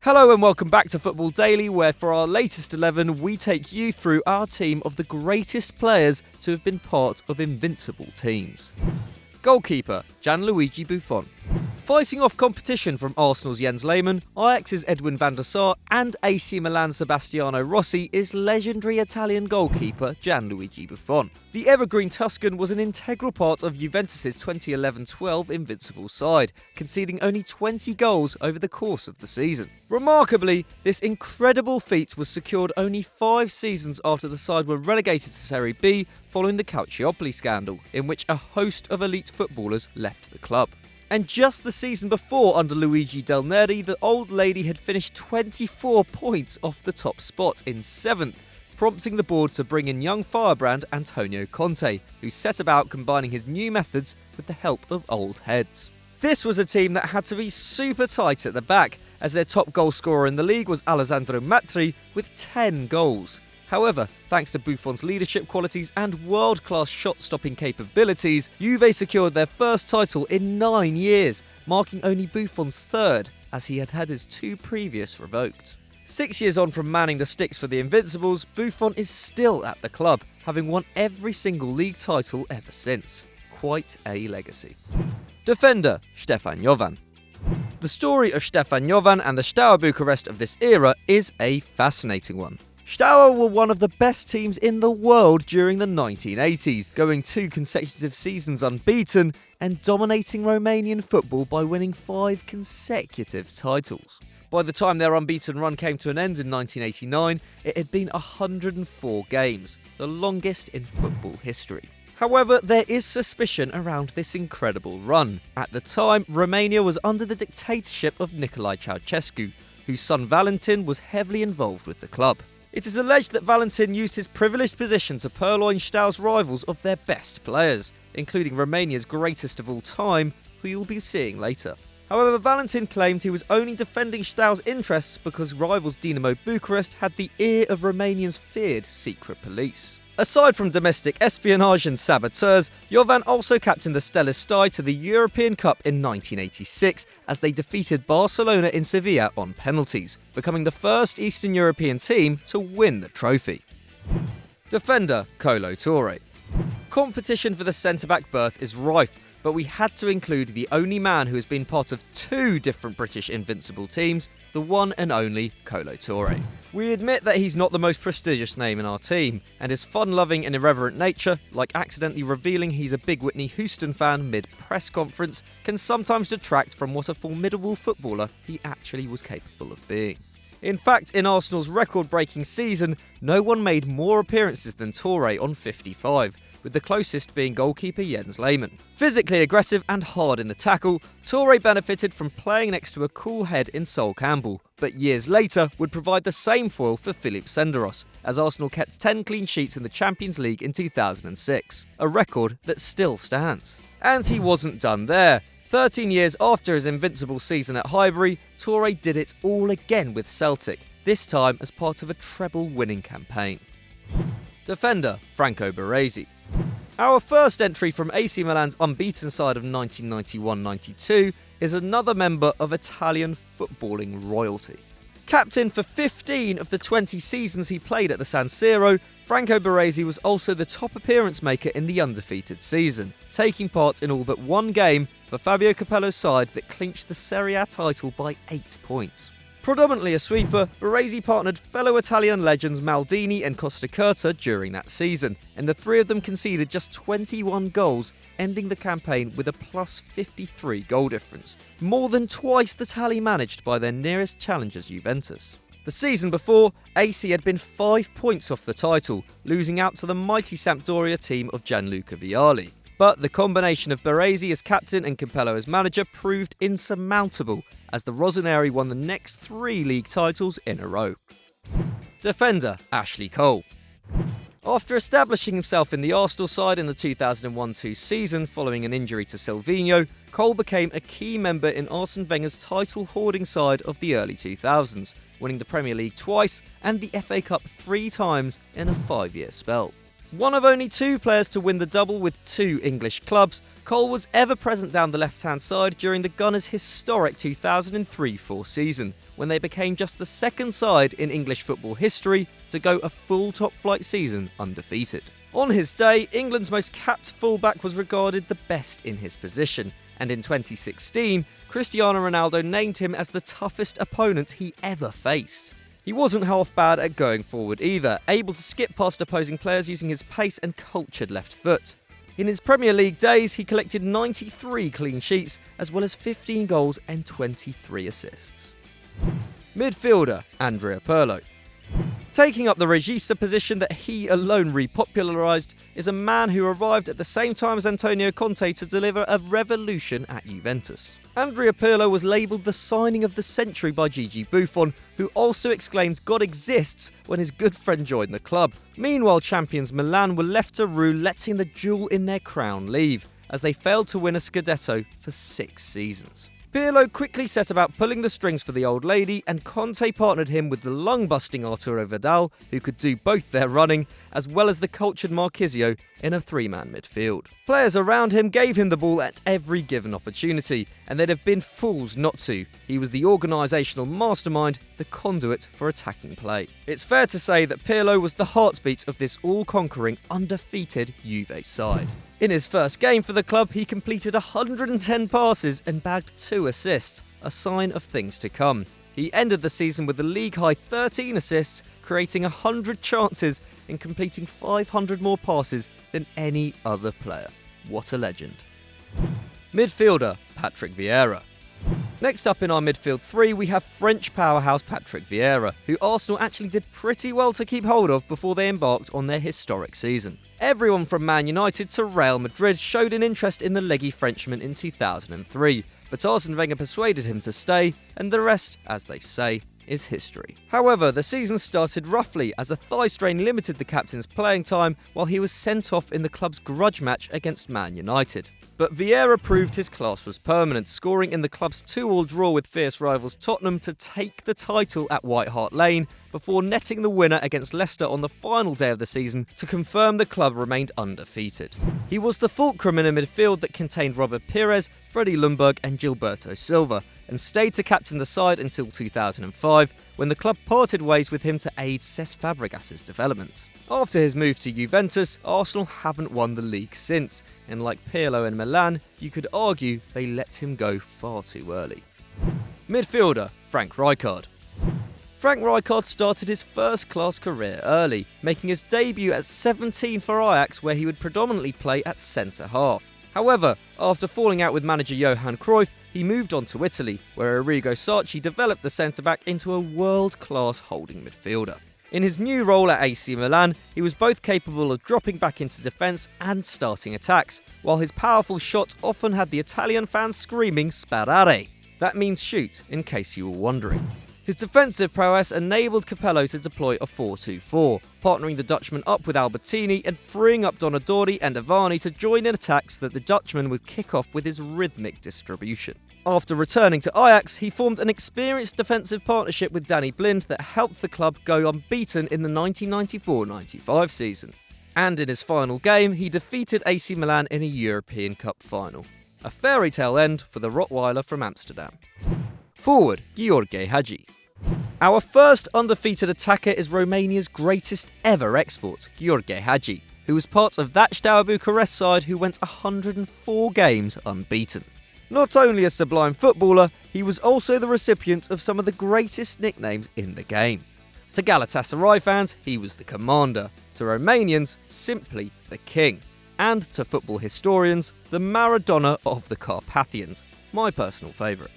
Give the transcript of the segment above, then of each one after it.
Hello and welcome back to Football Daily, where for our latest 11 we take you through our team of the greatest players to have been part of Invincible teams. Goalkeeper, Gianluigi Buffon. Fighting off competition from Arsenal's Jens Lehmann, Ajax's Edwin van der Sar and AC Milan's Sebastiano Rossi is legendary Italian goalkeeper Gianluigi Buffon. The evergreen Tuscan was an integral part of Juventus' 2011-12 Invincible side, conceding only 20 goals over the course of the season. Remarkably, this incredible feat was secured only 5 seasons after the side were relegated to Serie B following the Calciopoli scandal, in which a host of elite footballers left the club. And just the season before, under Luigi Del Neri, the old lady had finished 24 points off the top spot in 7th, prompting the board to bring in young firebrand Antonio Conte, who set about combining his new methods with the help of old heads. This was a team that had to be super tight at the back, as their top goal scorer in the league was Alessandro Matri with 10 goals. However, thanks to Buffon's leadership qualities and world-class shot-stopping capabilities, Juve secured their first title in 9 years, marking only Buffon's third, as he had had his 2 previous revoked. 6 years on from manning the sticks for the Invincibles, Buffon is still at the club, having won every single league title ever since. Quite a legacy. Defender, Stefan Yavin. The story of Stefan Yavin and the Steaua Bucharest of this era is a fascinating one. Steaua were one of the best teams in the world during the 1980s, going 2 consecutive seasons unbeaten and dominating Romanian football by winning 5 consecutive titles. By the time their unbeaten run came to an end in 1989, it had been 104 games, the longest in football history. However, there is suspicion around this incredible run. At the time, Romania was under the dictatorship of Nicolae Ceausescu, whose son Valentin was heavily involved with the club. It is alleged that Valentin used his privileged position to purloin Steaua's rivals of their best players, including Romania's greatest of all time, who you'll be seeing later. However, Valentin claimed he was only defending Steaua's interests because rivals Dinamo Bucharest had the ear of Romanians' feared secret police. Aside from domestic espionage and saboteurs, Jovan also captained the Stellar Sty to the European Cup in 1986 as they defeated Barcelona in Sevilla on penalties, becoming the first Eastern European team to win the trophy. Defender, Kolo Toure. Competition for the centre-back berth is rife, but we had to include the only man who has been part of 2 different British Invincible teams, the one and only Kolo Toure. We admit that he's not the most prestigious name in our team, and his fun-loving and irreverent nature, like accidentally revealing he's a big Whitney Houston fan mid-press conference, can sometimes detract from what a formidable footballer he actually was capable of being. In fact, in Arsenal's record-breaking season, no one made more appearances than Toure on 55, with the closest being goalkeeper Jens Lehmann. Physically aggressive and hard in the tackle, Toure benefited from playing next to a cool head in Sol Campbell, but years later would provide the same foil for Philippe Senderos, as Arsenal kept 10 clean sheets in the Champions League in 2006, a record that still stands. And he wasn't done there. 13 years after his Invincible season at Highbury, Toure did it all again with Celtic, this time as part of a treble-winning campaign. Defender, Franco Baresi. Our first entry from AC Milan's unbeaten side of 1991-92 is another member of Italian footballing royalty. Captain for 15 of the 20 seasons he played at the San Siro, Franco Baresi was also the top appearance maker in the undefeated season, taking part in all but 1 game for Fabio Capello's side that clinched the Serie A title by 8 points. Predominantly a sweeper, Baresi partnered fellow Italian legends Maldini and Costacurta during that season, and the 3 of them conceded just 21 goals, ending the campaign with a plus 53 goal difference, more than twice the tally managed by their nearest challengers Juventus. The season before, AC had been 5 points off the title, losing out to the mighty Sampdoria team of Gianluca Vialli. But the combination of Baresi as captain and Capello as manager proved insurmountable, as the Rossoneri won the next 3 league titles in a row. Defender, Ashley Cole. After establishing himself in the Arsenal side in the 2001-2 season following an injury to Silvinho, Cole became a key member in Arsene Wenger's title-hoarding side of the early 2000s, winning the Premier League twice and the FA Cup 3 times in a 5-year spell. One of only 2 players to win the double with 2 English clubs, Cole was ever present down the left-hand side during the Gunners' historic 2003-4 season, when they became just the second side in English football history to go a full top-flight season undefeated. On his day, England's most capped fullback was regarded the best in his position, and in 2016, Cristiano Ronaldo named him as the toughest opponent he ever faced. He wasn't half bad at going forward either, able to skip past opposing players using his pace and cultured left foot. In his Premier League days, he collected 93 clean sheets, as well as 15 goals and 23 assists. Midfielder Andrea Pirlo. Taking up the regista position that he alone repopularised is a man who arrived at the same time as Antonio Conte to deliver a revolution at Juventus. Andrea Pirlo was labelled the signing of the century by Gianluigi Buffon, who also exclaimed God exists when his good friend joined the club. Meanwhile, champions Milan were left to rue, letting the jewel in their crown leave, as they failed to win a Scudetto for 6 seasons. Pirlo quickly set about pulling the strings for the old lady, and Conte partnered him with the lung-busting Arturo Vidal, who could do both their running, as well as the cultured Marchisio in a 3-man midfield. Players around him gave him the ball at every given opportunity, and they'd have been fools not to. He was the organisational mastermind, the conduit for attacking play. It's fair to say that Pirlo was the heartbeat of this all-conquering, undefeated Juve side. In his first game for the club, he completed 110 passes and bagged 2 assists, a sign of things to come. He ended the season with a league-high 13 assists, creating 100 chances and completing 500 more passes than any other player. What a legend. Midfielder Patrick Vieira. Next up in our midfield 3, we have French powerhouse Patrick Vieira, who Arsenal actually did pretty well to keep hold of before they embarked on their historic season. Everyone from Man United to Real Madrid showed an interest in the leggy Frenchman in 2003, but Arsene Wenger persuaded him to stay, and the rest, as they say, is history. However, the season started roughly as a thigh strain limited the captain's playing time while he was sent off in the club's grudge match against Man United. But Vieira proved his class was permanent, scoring in the club's 2-2 draw with fierce rivals Tottenham to take the title at White Hart Lane, before netting the winner against Leicester on the final day of the season to confirm the club remained undefeated. He was the fulcrum in a midfield that contained Robert Pires, Freddie Ljungberg and Gilberto Silva, and stayed to captain the side until 2005, when the club parted ways with him to aid Cesc Fabregas's development. After his move to Juventus, Arsenal haven't won the league since, and like Pirlo and Milan, you could argue they let him go far too early. Midfielder Frank Rijkaard. Frank Rijkaard started his first-class career early, making his debut at 17 for Ajax, where he would predominantly play at centre-half. However, after falling out with manager Johan Cruyff, he moved on to Italy, where Arrigo Sacchi developed the centre-back into a world-class holding midfielder. In his new role at AC Milan, he was both capable of dropping back into defence and starting attacks, while his powerful shot often had the Italian fans screaming "Sparare." That means shoot, in case you were wondering. His defensive prowess enabled Capello to deploy a 4-2-4, partnering the Dutchman up with Albertini and freeing up Donadoni and Avani to join in attacks that the Dutchman would kick off with his rhythmic distribution. After returning to Ajax, he formed an experienced defensive partnership with Danny Blind that helped the club go unbeaten in the 1994-95 season. And in his final game, he defeated AC Milan in a European Cup final. A fairy tale end for the Rottweiler from Amsterdam. Forward, Gheorghe Hagi. Our first undefeated attacker is Romania's greatest ever export, Gheorghe Hagi, who was part of that Steaua Bucharest side who went 104 games unbeaten. Not only a sublime footballer, he was also the recipient of some of the greatest nicknames in the game. To Galatasaray fans, he was the commander. To Romanians, simply the king. And to football historians, the Maradona of the Carpathians, my personal favourite.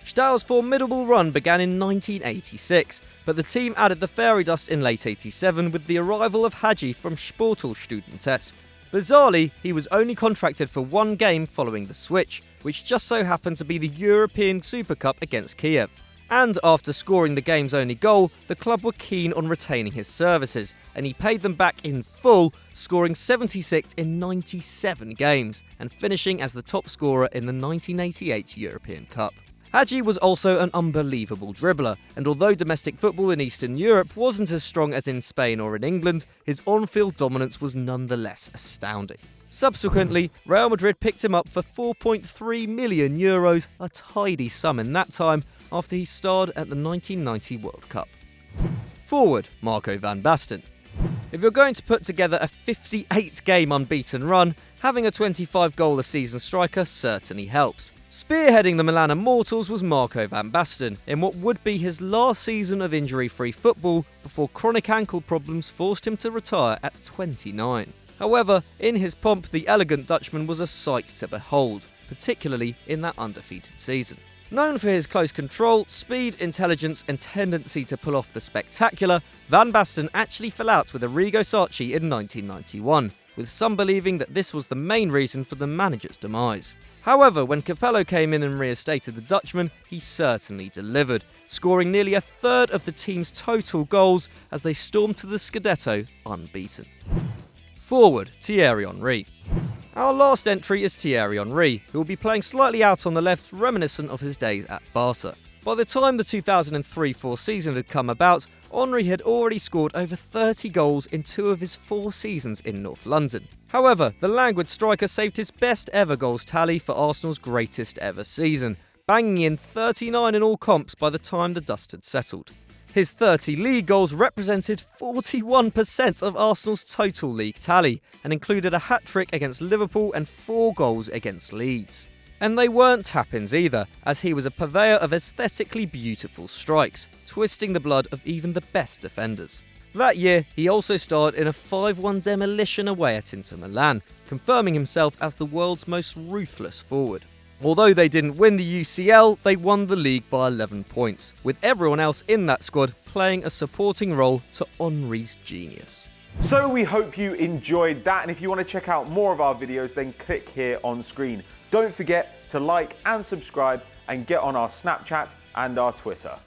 Steaua's formidable run began in 1986, but the team added the fairy dust in late 87 with the arrival of Hagi from Sportul Studentesk. Bizarrely, he was only contracted for 1 game following the switch, which just so happened to be the European Super Cup against Kiev. And after scoring the game's only goal, the club were keen on retaining his services, and he paid them back in full, scoring 76 in 97 games, and finishing as the top scorer in the 1988 European Cup. Hagi was also an unbelievable dribbler, and although domestic football in Eastern Europe wasn't as strong as in Spain or in England, his on-field dominance was nonetheless astounding. Subsequently, Real Madrid picked him up for €4.3 million, a tidy sum in that time, after he starred at the 1990 World Cup. Forward, Marco van Basten. If you're going to put together a 58-game unbeaten run, having a 25-goal-a-season striker certainly helps. Spearheading the Milan Immortals was Marco van Basten in what would be his last season of injury-free football before chronic ankle problems forced him to retire at 29. However, in his pomp, the elegant Dutchman was a sight to behold, particularly in that undefeated season. Known for his close control, speed, intelligence and tendency to pull off the spectacular, Van Basten actually fell out with Arrigo Sacchi in 1991, with some believing that this was the main reason for the manager's demise. However, when Capello came in and reinstated the Dutchman, he certainly delivered, scoring nearly a third of the team's total goals as they stormed to the Scudetto unbeaten. Forward, Thierry Henry. Our last entry is Thierry Henry, who will be playing slightly out on the left, reminiscent of his days at Barca. By the time the 2003-04 season had come about, Henry had already scored over 30 goals in 2 of his 4 seasons in North London. However, the languid striker saved his best ever goals tally for Arsenal's greatest ever season, banging in 39 in all comps by the time the dust had settled. His 30 league goals represented 41% of Arsenal's total league tally, and included a hat-trick against Liverpool and 4 goals against Leeds. And they weren't tap-ins either, as he was a purveyor of aesthetically beautiful strikes, twisting the blood of even the best defenders. That year, he also starred in a 5-1 demolition away at Inter Milan, confirming himself as the world's most ruthless forward. Although they didn't win the UCL, they won the league by 11 points, with everyone else in that squad playing a supporting role to Henry's genius. So we hope you enjoyed that, and if you want to check out more of our videos, then click here on screen. Don't forget to like and subscribe and get on our Snapchat and our Twitter.